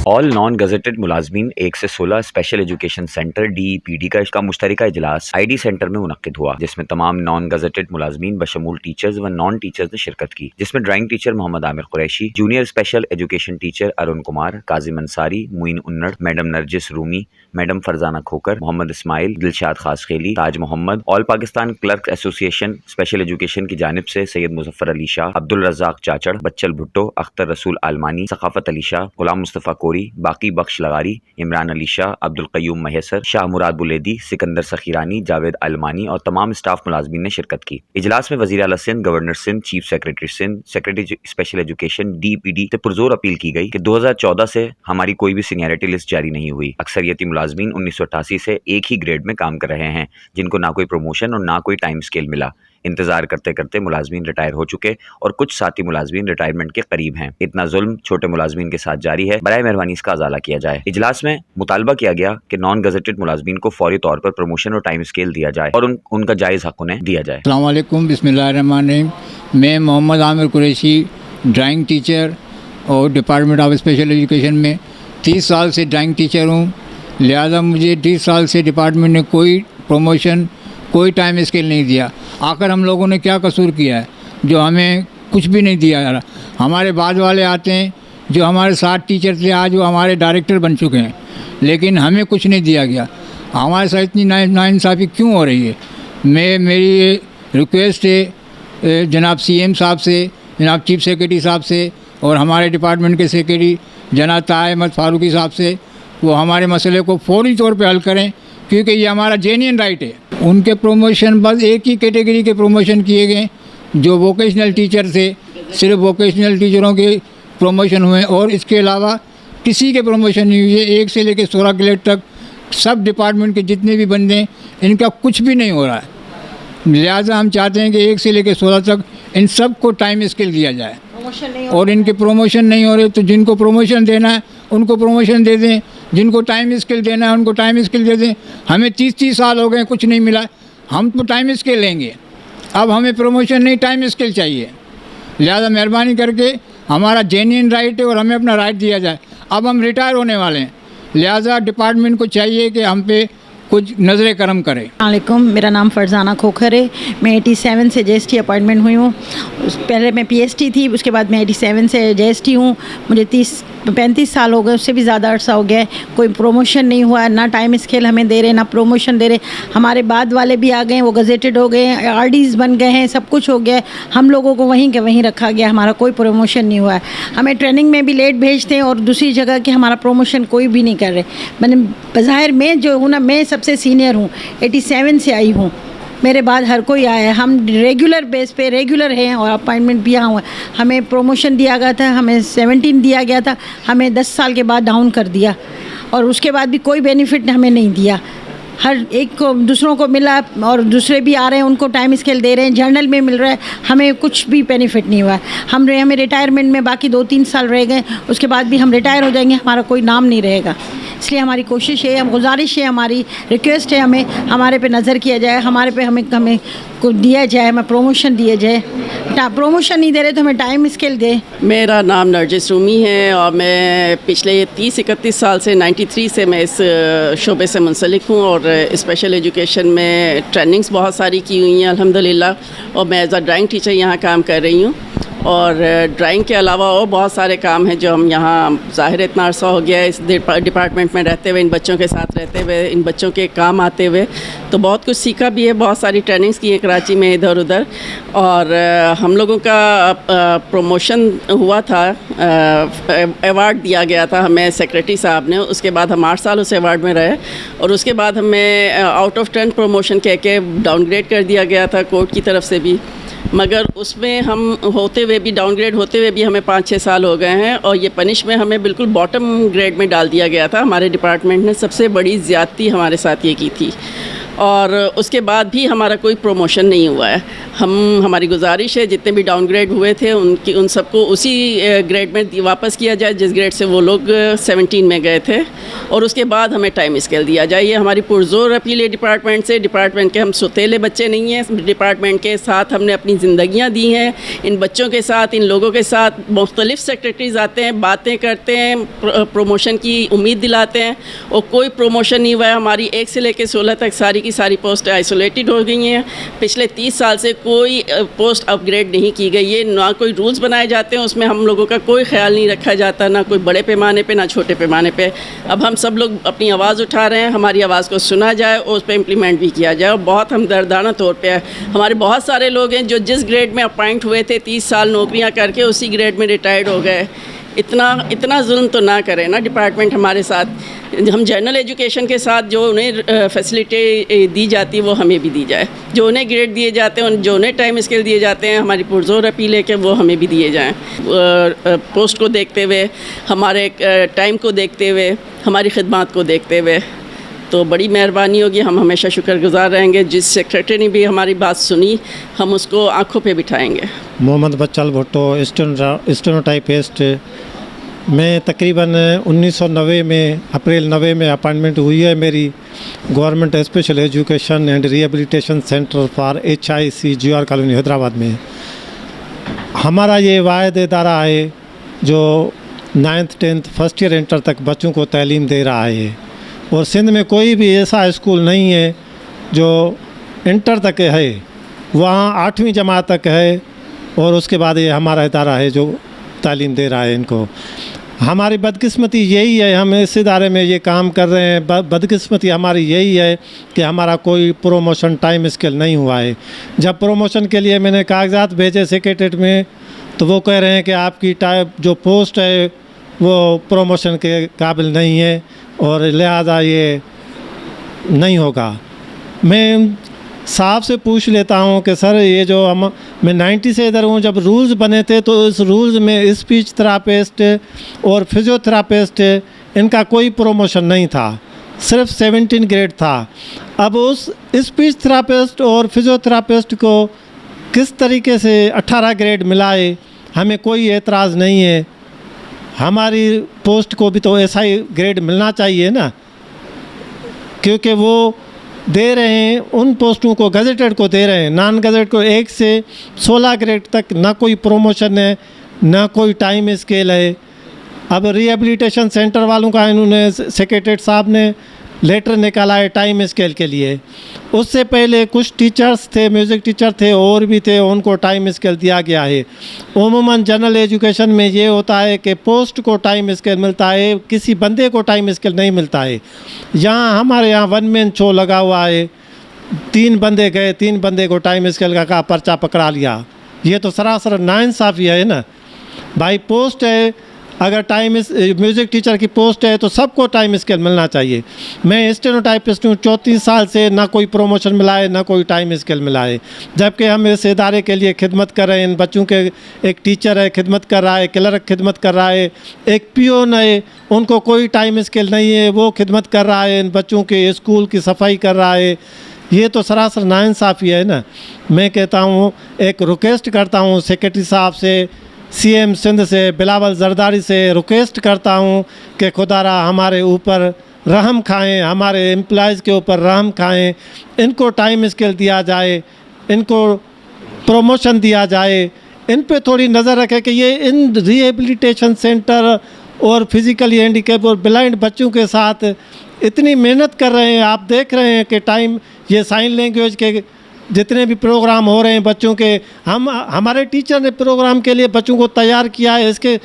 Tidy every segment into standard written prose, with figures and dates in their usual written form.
All non gazetted मुलाजमीन 1 से 16 special education centre DEPD का इसका मुश्तरका इजलास ID सेंटर में मुनक्किद हुआ, जिसमें तमाम नॉन गजेटेड मुलाजमीन बशमूल टीचर्स व नॉन टीचर्स ने शिरकत की, जिसमें drawing teacher Mohammad Aamir Qureshi, junior special education teacher Arun Kumar, Kazim Ansari, Moin उन्नड़, madam Nargis Rumi, madam Farzana Khokhar, Mohammad Ismail, Dilshad Khaskheli, Taj Mohammad, all Pakistan clerk association special education की जानिब से सैयद मुजफ्फर अली शाह, अब्दुल रज़ाक चाचड़, बच्चल भुट्टो, अख्तर रसूल आलमानी, सखाफत अली शाह, गुलाम मुस्तफ़ा कोरी, बाकी बख्श लगारी, इमरान अली शाह, अब्दुल कयूम महेसर, शाह मुराद बुलेदी, सिकंदर सखीरानी, जावेद अलमानी और तमाम स्टाफ मुलाजमीन ने शिरकत की। इजलास में वज़ीर आला Sindh, governor Sindh, chief secretary Sindh, secretary special education DEPD से पुरजोर अपील की गई कि 2014 से हमारी कोई भी सीनियरिटी लिस्ट जारी नहीं हुई। अक्सरियती मुलाजमीन 1988 से एक ही ग्रेड में काम कर रहे हैं, जिनको ना कोई प्रमोशन और ना कोई टाइम स्केल मिला। इंतजार करते करते मुलाजमीन रिटायर हो चुके और कुछ साथी मुलाजमीन रिटायरमेंट के करीब हैं। इतना जुल्म छोटे मुलाजमीन के साथ जारी है, बराए मेहरबानी इसका अजाला किया जाए। इजलास में मुतालबा किया गया कि नॉन गजेटेड मुलाजमीन को फौरी तौर पर प्रमोशन और टाइम स्केल दिया जाए और उनका जायज़ हक उन्हें दिया जाए। अस्सलाम वालेकुम, बिस्मिल्लाहिर्रहमानिर्रहीम। मैं मोहम्मद आमिर कुरैशी, ड्राइंग टीचर और डिपार्टमेंट ऑफ स्पेशल एजुकेशन में 30 साल से ड्राइंग टीचर हूँ। लिहाजा मुझे 30 साल से डिपार्टमेंट ने कोई प्रमोशन, कोई टाइम स्केल नहीं दिया। आखिर हम लोगों ने क्या कसूर किया है जो हमें कुछ भी नहीं दिया जा रहा। हमारे बाद वाले आते हैं जो हमारे साथ टीचर थे, आज वो हमारे डायरेक्टर बन चुके हैं, लेकिन हमें कुछ नहीं दिया गया। हमारे साथ इतनी नाइंसाफ़ी क्यों हो रही है? मेरी रिक्वेस्ट है जनाब CM साहब से, जनाब चीफ सेक्रेटरी साहब से और हमारे डिपार्टमेंट के सेक्रेटरी जनाब ताह अहमद फारूकी साहब से, वो हमारे मसले को फौरी तौर पे हल करें, क्योंकि ये हमारा जेन्युइन राइट है। उनके प्रमोशन बस एक ही कैटेगरी के प्रमोशन किए गए जो वोकेशनल टीचर थे, सिर्फ वोकेशनल टीचरों के प्रमोशन हुए और इसके अलावा किसी के प्रमोशन नहीं हुए। 1 से लेकर 16 ग्रेड तक सब डिपार्टमेंट के जितने भी बंदे हैं, इनका कुछ भी नहीं हो रहा है। लिहाजा हम चाहते हैं कि 1 से लेकर 16 तक इन सब को टाइम स्केल दिया जाए और इनके प्रमोशन नहीं हो रहे तो जिनको प्रमोशन देना है उनको प्रमोशन दे दें, जिनको टाइम स्केल देना है उनको टाइम स्केल दे दें। हमें 30 साल हो गए, कुछ नहीं मिला, हम तो टाइम स्केल लेंगे। अब हमें प्रमोशन नहीं, टाइम स्केल चाहिए। लिहाजा मेहरबानी करके हमारा जेन्युइन राइट है और हमें अपना राइट दिया जाए। अब हम रिटायर होने वाले हैं, लिहाजा डिपार्टमेंट को चाहिए कि हम पे कुछ नज़र करम करें। वालेकुम, मेरा नाम फरजाना खोखर है। मैं 87 से JST अपॉइंटमेंट हुई हूँ। पहले मैं PST थी, उसके बाद मैं 87 से JST हूँ। मुझे 35 साल हो गए, उससे भी ज़्यादा अरसा हो गया है। कोई प्रमोशन नहीं हुआ, ना टाइम स्केल हमें दे रहे, ना प्रमोशन दे रहे। हमारे बाद वाले भी आ गए, वो गजेटेड हो गए, RDs बन गए हैं, सब कुछ हो गया है। हम लोगों को वहीं के वहीं रखा गया, हमारा कोई प्रमोशन नहीं हुआ है। हमें ट्रेनिंग में भी लेट भेजते हैं और दूसरी जगह के हमारा प्रमोशन कोई भी नहीं कर रहे। मैंने बज़ाहिर मैं जो हूँ ना, मैं सबसे सीनियर हूँ, 87 से आई हूँ, मेरे बाद हर कोई आया है। हम रेगुलर बेस पे रेगुलर हैं और अपॉइंटमेंट भी यहाँ हुआ। हमें प्रमोशन दिया गया था, हमें 17 दिया गया था, हमें 10 साल के बाद डाउन कर दिया और उसके बाद भी कोई बेनिफिट हमें नहीं दिया। हर एक को दूसरों को मिला और दूसरे भी आ रहे हैं, उनको टाइम स्केल दे रहे हैं, जर्नल में मिल रहा है, हमें कुछ भी बेनिफिट नहीं हुआ है। हमें रिटायरमेंट में बाकी 2-3 साल रह गए, उसके बाद भी हम रिटायर हो जाएंगे, हमारा कोई नाम नहीं रहेगा। इसलिए हमारी कोशिश है, हम गुजारिश है, हमारी रिक्वेस्ट है, हमें हमारे पे नज़र किया जाए, हमारे पे हमें को दिया जाए, हमें प्रमोशन दिया जाए। प्रमोशन नहीं दे रहे तो हमें टाइम स्केल दे। मेरा नाम नरजिस रूमी है और मैं पिछले 30-31 साल से 93 से मैं इस शोबे से मुंसलिक हूँ और स्पेशल एजुकेशन में ट्रेनिंग्स बहुत सारी की हुई हैं अल्हम्दुलिल्लाह। और मैं एज अ ड्राइंग टीचर यहाँ काम कर रही हूँ और ड्राइंग के अलावा और बहुत सारे काम हैं जो हम यहाँ, ज़ाहिर इतना अरसा हो गया है इस डिपार्टमेंट में रहते हुए, इन बच्चों के साथ रहते हुए, इन बच्चों के काम आते हुए, तो बहुत कुछ सीखा भी है। बहुत सारी ट्रेनिंग्स की है कराची में इधर उधर। और हम लोगों का प्रमोशन हुआ था, अवार्ड दिया गया था हमें सेक्रेटरी साहब ने। उसके बाद हम 8 साल उस अवार्ड में रहे और उसके बाद हमें आउट ऑफ 10 प्रमोशन कह के डाउनग्रेड कर दिया गया था कोर्ट की तरफ से भी। मगर उसमें हम होते हुए भी, डाउनग्रेड होते हुए भी हमें 5-6 साल हो गए हैं और ये पनिशमेंट हमें बिल्कुल बॉटम ग्रेड में डाल दिया गया था। हमारे डिपार्टमेंट ने सबसे बड़ी ज़्यादती हमारे साथ ये की थी और उसके बाद भी हमारा कोई प्रमोशन नहीं हुआ है। हमारी गुजारिश है जितने भी डाउनग्रेड हुए थे उन सबको उसी ग्रेड में वापस किया जाए जिस ग्रेड से वो लोग 17 में गए थे, और उसके बाद हमें टाइम स्केल दिया जाए। ये हमारी पुरजोर अपील है डिपार्टमेंट से। डिपार्टमेंट के हम सौतेले बच्चे नहीं हैं, डिपार्टमेंट के साथ हमने अपनी ज़िंदगियाँ दी हैं। इन बच्चों के साथ, इन लोगों के साथ मुख्तलिफ़ सेक्रेटरीज़ आते हैं, बातें करते हैं, प्रमोशन की उम्मीद दिलाते हैं, और कोई प्रमोशन नहीं हुआ है। हमारी 1 से लेकर 16 तक सारी की सारी पोस्टें आइसोलेटेड हो गई हैं। पिछले 30 साल से कोई पोस्ट अपग्रेड नहीं की गई है, ना कोई रूल्स बनाए जाते हैं, उसमें हम लोगों का कोई ख्याल नहीं रखा जाता, ना कोई बड़े पैमाने पे ना छोटे पैमाने पे। अब हम सब लोग अपनी आवाज़ उठा रहे हैं, हमारी आवाज़ को सुना जाए और उस पर इम्प्लीमेंट भी किया जाए। और बहुत हमदर्दाना तौर पे है, हमारे बहुत सारे लोग हैं जो जिस ग्रेड में अपॉइंट हुए थे 30 साल नौकरियां करके उसी ग्रेड में रिटायर्ड हो गए। इतना जुल्म तो ना करें ना डिपार्टमेंट हमारे साथ। हम जनरल एजुकेशन के साथ जो उन्हें फैसिलिटी दी जाती है वो हमें भी दी जाए, जो उन्हें ग्रेड दिए जाते हैं, जो उन्हें टाइम स्केल दिए जाते हैं, हमारी पुरजोर अपील है कि वो हमें भी दिए जाएं। पोस्ट को देखते हुए, हमारे टाइम को देखते हुए, हमारी खिदमत को देखते हुए, तो बड़ी मेहरबानी होगी। हम हमेशा शुक्रगुजार रहेंगे। जिस सेक्रेटरी ने भी हमारी बात सुनी हम उसको आँखों पे बिठाएंगे। मोहम्मद बच्चल भुट्टो, स्टेनोटाइपिस्ट। मैं तकरीबन 1990 में, अप्रैल 90 में अपॉइंटमेंट हुई है मेरी government special education and rehabilitation centre for HIC GR colony Hyderabad में। हमारा ये वाहिद इदारा है जो 9th 10th first year inter तक बच्चों को तालीम दे रहा है, और सिंध में कोई भी ऐसा स्कूल नहीं है जो इंटर तक है, वहाँ 8वीं जमात तक है, और उसके बाद ये हमारा इदारा है जो तालीम दे रहा है इनको। हमारी बदकिस्मती यही है, हम इस इदारे में ये काम कर रहे हैं, बदकिस्मती हमारी यही है कि हमारा कोई प्रोमोशन टाइम स्केल नहीं हुआ है। जब प्रोमोशन के लिए मैंने कागजात भेजे सेक्रेटरीट में तो वो कह रहे हैं कि आपकी जो पोस्ट है वो प्रोमोशन के काबिल नहीं है और लिहाजा ये नहीं होगा। मैं साहब से पूछ लेता हूँ कि सर ये जो मैं 90 से इधर हूँ, जब रूल्स बने थे तो इस रूल्स में स्पीच थेरापिस्ट और फिजियोथेरापिस्ट इनका कोई प्रोमोशन नहीं था, सिर्फ 17 ग्रेड था। अब उस स्पीच थेरापिस्ट और फिजियोथेरापिस्ट को किस तरीके से 18 ग्रेड मिलाए, हमें कोई एतराज़ नहीं है। हमारी पोस्ट को भी तो ऐसा ही ग्रेड मिलना चाहिए ना, क्योंकि वो दे रहे हैं उन पोस्टों को, गजेटेड को दे रहे हैं, नॉन गजेटेड को 1 से 16 ग्रेड तक ना कोई प्रोमोशन है ना कोई टाइम स्केल है। अब रिहेबिलिटेशन सेंटर वालों का इन्होंने सेक्रेटरीट साहब ने लेटर निकाला है टाइम स्केल के लिए। उससे पहले कुछ टीचर्स थे, म्यूज़िक टीचर थे और भी थे, उनको टाइम स्केल दिया गया है। उमूमन जनरल एजुकेशन में ये होता है कि पोस्ट को टाइम स्केल मिलता है, किसी बंदे को टाइम स्केल नहीं मिलता है। यहाँ हमारे यहाँ 1 मैन शो लगा हुआ है, 3 बंदे गए, 3 बंदे को टाइम स्केल का पर्चा पकड़ा लिया। ये तो सरासर नाइंसाफ़ी है ना भाई। पोस्ट है, अगर टाइम म्यूज़िक टीचर की पोस्ट है तो सबको टाइम स्केल मिलना चाहिए। मैं स्टेनोटाइपिस्ट हूँ, 34 साल से ना कोई प्रमोशन मिला है ना कोई टाइम स्केल मिला है, जबकि हम इस इदारे के लिए खिदमत कर रहे हैं। इन बच्चों के एक टीचर है खिदमत कर रहा है, क्लर्क खिदमत कर रहा है, एक पियोन है, उनको कोई टाइम स्केल नहीं है, वो खिदमत कर रहा है, इन बच्चों के स्कूल की सफाई कर रहा है। ये तो सरासर नाइंसाफ़ी है ना। मैं कहता हूँ, एक रिक्वेस्ट करता हूँ सेक्रेटरी साहब से, CM सिंध से, बिलावल जरदारी से रिक्वेस्ट करता हूँ कि खुदारा हमारे ऊपर रहम खाएं, हमारे एम्प्लॉयज़ के ऊपर रहम खाएं, इनको टाइम स्केल दिया जाए, इनको प्रमोशन दिया जाए, इन पे थोड़ी नज़र रखें कि ये इन रिहेबिलिटेशन सेंटर और फिज़िकली हैंडीकैप और ब्लाइंड बच्चों के साथ इतनी मेहनत कर रहे हैं। आप देख रहे हैं कि टाइम, ये साइन लैंग्वेज के जितने भी प्रोग्राम हो रहे हैं बच्चों के, हमारे टीचर ने प्रोग्राम के लिए बच्चों को तैयार किया है। इसके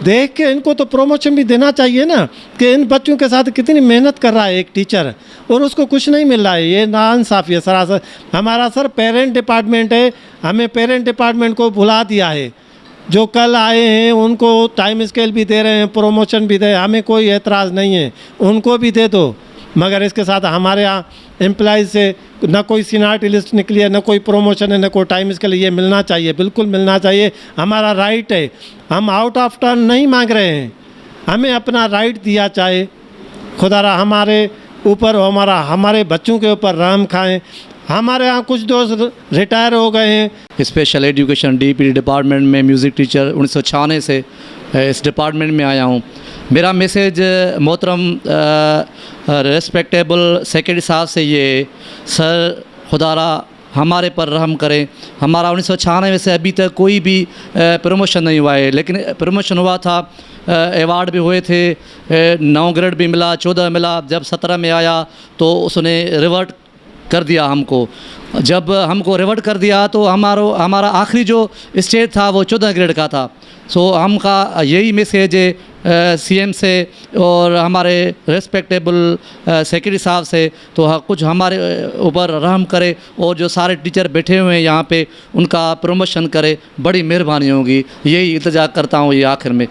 देख के इनको तो प्रमोशन भी देना चाहिए ना, कि इन बच्चों के साथ कितनी मेहनत कर रहा है एक टीचर और उसको कुछ नहीं मिल रहा है। ये नाइंसाफ़ी है सरासर। हमारा सर पेरेंट डिपार्टमेंट है, हमें पेरेंट डिपार्टमेंट को भुला दिया है। जो कल आए हैं उनको टाइम स्केल भी दे रहे हैं, प्रमोशन भी दे, हमें कोई एतराज़ नहीं है, उनको भी दे दो। मगर इसके साथ हमारे यहाँ एम्प्लॉइज़ से ना कोई सीनियरिटी लिस्ट निकली है, ना कोई प्रमोशन है, ना कोई टाइम स्केल। ये मिलना चाहिए, बिल्कुल मिलना चाहिए, हमारा राइट है। हम आउट ऑफ टर्न नहीं मांग रहे हैं, हमें अपना राइट दिया चाहे खुदारा। हमारे ऊपर हमारे बच्चों के ऊपर रहम खाएं। हमारे यहाँ कुछ दोस्त रिटायर हो गए हैं। स्पेशल एजुकेशन DPD डिपार्टमेंट में म्यूज़िक टीचर 1996 से इस डिपार्टमेंट में आया हूँ। मेरा मैसेज मोहतरम रेस्पेक्टेबल सेक्रेटरी साहब से ये, सर खुदारा हमारे पर रहम करें। हमारा 1996 से अभी तक कोई भी प्रमोशन नहीं हुआ है, लेकिन प्रमोशन हुआ था, अवार्ड भी हुए थे, 9 ग्रेड भी मिला, 14 मिला। जब 17 में आया तो उसने रिवर्ट कर दिया हमको। जब हमको रिवर्ट कर दिया तो हमारा आखिरी जो स्टेज था वो 14 ग्रेड का था। सो हमका यही मैसेज है CM से और हमारे रेस्पेक्टेबल सेक्रेटरी साहब से, तो कुछ हमारे ऊपर रहम करे और जो सारे टीचर बैठे हुए हैं यहाँ पे उनका प्रमोशन करे, बड़ी मेहरबानी होगी। यही इल्तिजा करता हूँ ये आखिर में।